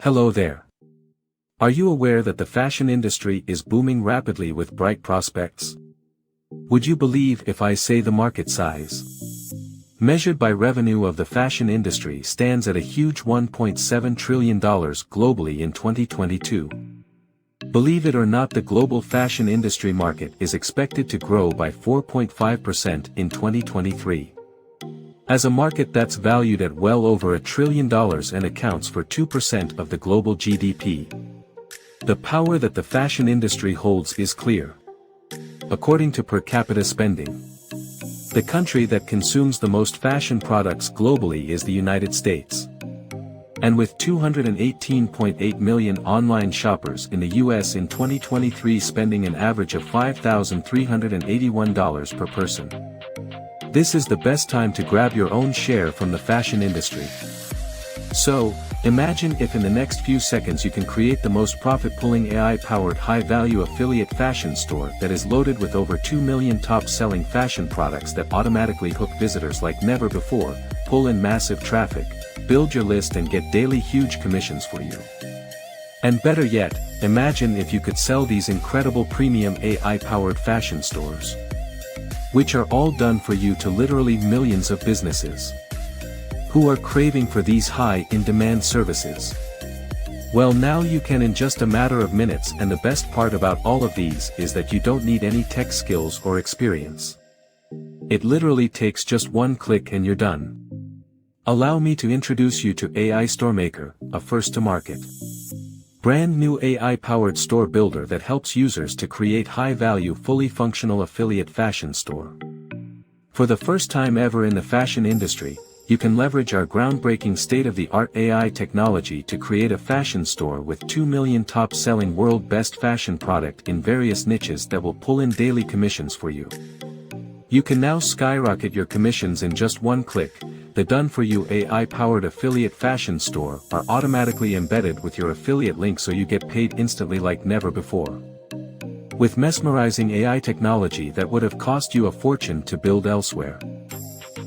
Hello there. Are you aware that the fashion industry is booming rapidly with bright prospects? Would you believe if I say the market size, measured by revenue of the fashion industry, stands at a huge $1.7 trillion globally in 2022? Believe it or not, the global fashion industry market is expected to grow by 4.5% in 2023. As a market that's valued at well over $1 trillion and accounts for 2% of the global GDP. The power that the fashion industry holds is clear. According to per capita spending, the country that consumes the most fashion products globally is the United States. And with 218.8 million online shoppers in the US in 2023 spending an average of $5,381 per person. This is the best time to grab your own share from the fashion industry. So, imagine if in the next few seconds you can create the most profit-pulling AI-powered high-value affiliate fashion store that is loaded with over 2 million top-selling fashion products that automatically hook visitors like never before, pull in massive traffic, build your list and get daily huge commissions for you. And better yet, imagine if you could sell these incredible premium AI-powered fashion stores, which are all done for you to literally millions of businesses who are craving for these high-in-demand services. Well, now you can in just a matter of minutes, and the best part about all of these is that you don't need any tech skills or experience. It literally takes just one click and you're done. Allow me to introduce you to AIStore Maker, a first-to-market, brand-new AI-powered store builder that helps users to create high-value, fully functional affiliate fashion store. For the first time ever in the fashion industry, you can leverage our groundbreaking state-of-the-art AI technology to create a fashion store with 2 million top-selling world-best fashion product in various niches that will pull in daily commissions for you. You can now skyrocket your commissions in just one click. The done-for-you AI-powered affiliate fashion store are automatically embedded with your affiliate link so you get paid instantly like never before. With mesmerizing AI technology that would have cost you a fortune to build elsewhere.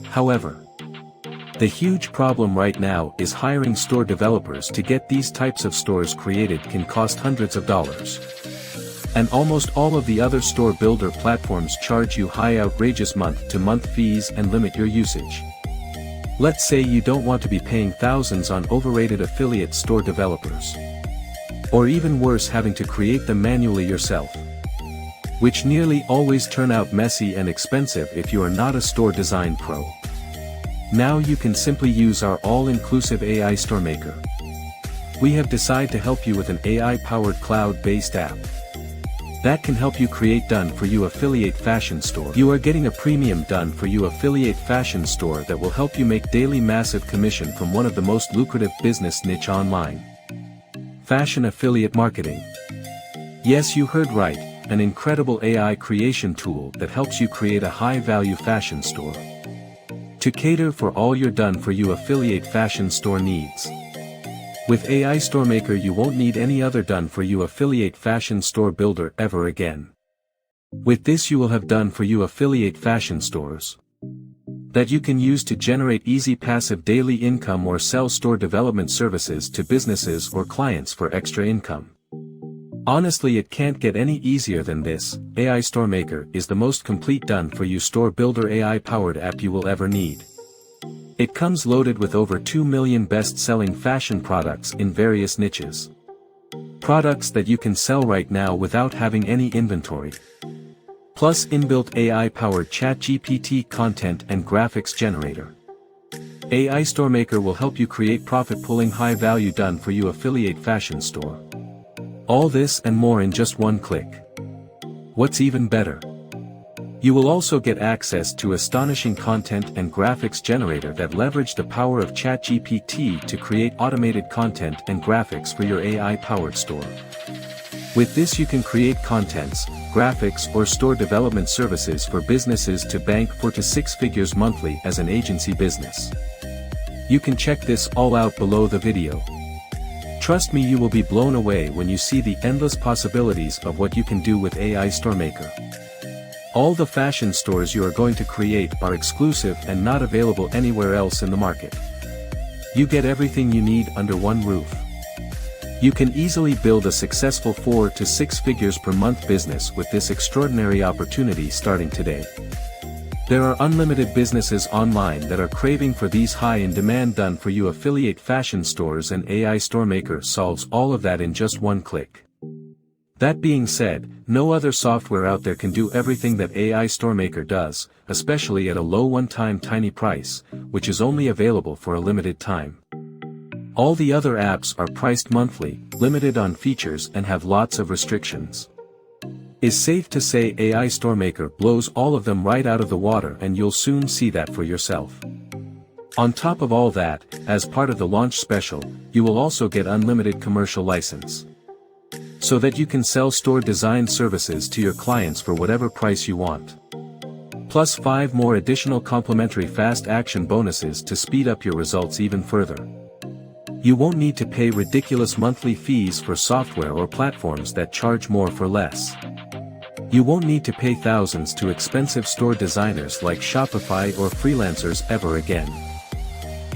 However, the huge problem right now is hiring store developers to get these types of stores created can cost hundreds of dollars. And almost all of the other store builder platforms charge you high outrageous month-to-month fees and limit your usage. Let's say you don't want to be paying thousands on overrated affiliate store developers. Or even worse, having to create them manually yourself, which nearly always turn out messy and expensive if you are not a store design pro. Now you can simply use our all-inclusive AIStore Maker. We have decided to help you with an AI-powered cloud-based app that can help you create done-for-you affiliate fashion store. You are getting a premium done-for-you affiliate fashion store that will help you make daily massive commission from one of the most lucrative business niche online. Fashion affiliate marketing. Yes, you heard right, an incredible AI creation tool that helps you create a high-value fashion store to cater for all your done-for-you affiliate fashion store needs. With AIStore Maker you won't need any other done-for-you affiliate fashion store builder ever again. With this you will have done-for-you affiliate fashion stores that you can use to generate easy passive daily income or sell store development services to businesses or clients for extra income. Honestly, it can't get any easier than this. AIStore Maker is the most complete done-for-you store builder AI-powered app you will ever need. It comes loaded with over 2 million best-selling fashion products in various niches. Products that you can sell right now without having any inventory. Plus inbuilt AI-powered ChatGPT content and graphics generator. AIStore Maker will help you create profit-pulling high-value done-for-you affiliate fashion store. All this and more in just one click. What's even better? You will also get access to astonishing content and graphics generator that leverage the power of ChatGPT to create automated content and graphics for your AI-powered store. With this you can create contents, graphics or store development services for businesses to bank 4 to 6 figures monthly as an agency business. You can check this all out below the video. Trust me, you will be blown away when you see the endless possibilities of what you can do with AIStore Maker. All the fashion stores you are going to create are exclusive and not available anywhere else in the market. You get everything you need under one roof. You can easily build a successful 4 to 6 figures per month business with this extraordinary opportunity starting today. There are unlimited businesses online that are craving for these high-in-demand done-for-you affiliate fashion stores, and AIStore Maker solves all of that in just one click. That being said, no other software out there can do everything that AIStore Maker does, especially at a low one-time tiny price, which is only available for a limited time. All the other apps are priced monthly, limited on features, and have lots of restrictions. It's safe to say AIStore Maker blows all of them right out of the water, and you'll soon see that for yourself. On top of all that, as part of the launch special, you will also get unlimited commercial license, so that you can sell store design services to your clients for whatever price you want. Plus 5 more additional complimentary fast action bonuses to speed up your results even further. You won't need to pay ridiculous monthly fees for software or platforms that charge more for less. You won't need to pay thousands to expensive store designers like Shopify or freelancers ever again.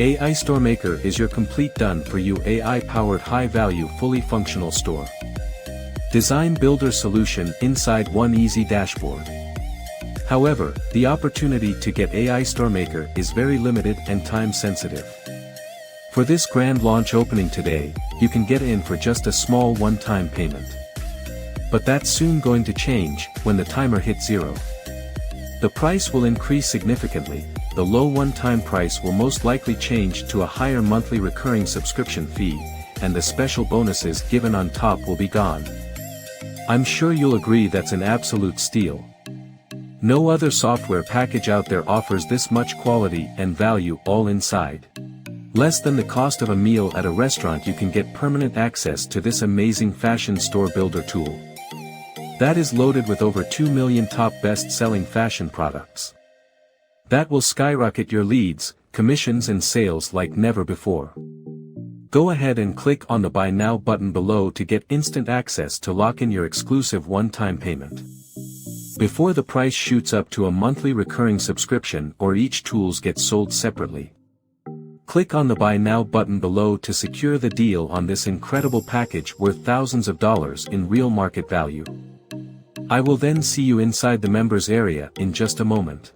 AIStore Maker is your complete done-for-you AI-powered high-value fully functional store design builder solution inside one easy dashboard. However, the opportunity to get AIStore Maker is very limited and time-sensitive. For this grand launch opening today, you can get in for just a small one-time payment. But that's soon going to change when the timer hits 0. The price will increase significantly. The low one-time price will most likely change to a higher monthly recurring subscription fee, and the special bonuses given on top will be gone. I'm sure you'll agree that's an absolute steal. No other software package out there offers this much quality and value all inside. Less than the cost of a meal at a restaurant, you can get permanent access to this amazing fashion store builder tool that is loaded with over 2 million top best-selling fashion products that will skyrocket your leads, commissions, and sales like never before. Go ahead and click on the Buy Now button below to get instant access to lock in your exclusive one-time payment before the price shoots up to a monthly recurring subscription or each tools gets sold separately. Click on the Buy Now button below to secure the deal on this incredible package worth thousands of dollars in real market value. I will then see you inside the members area in just a moment.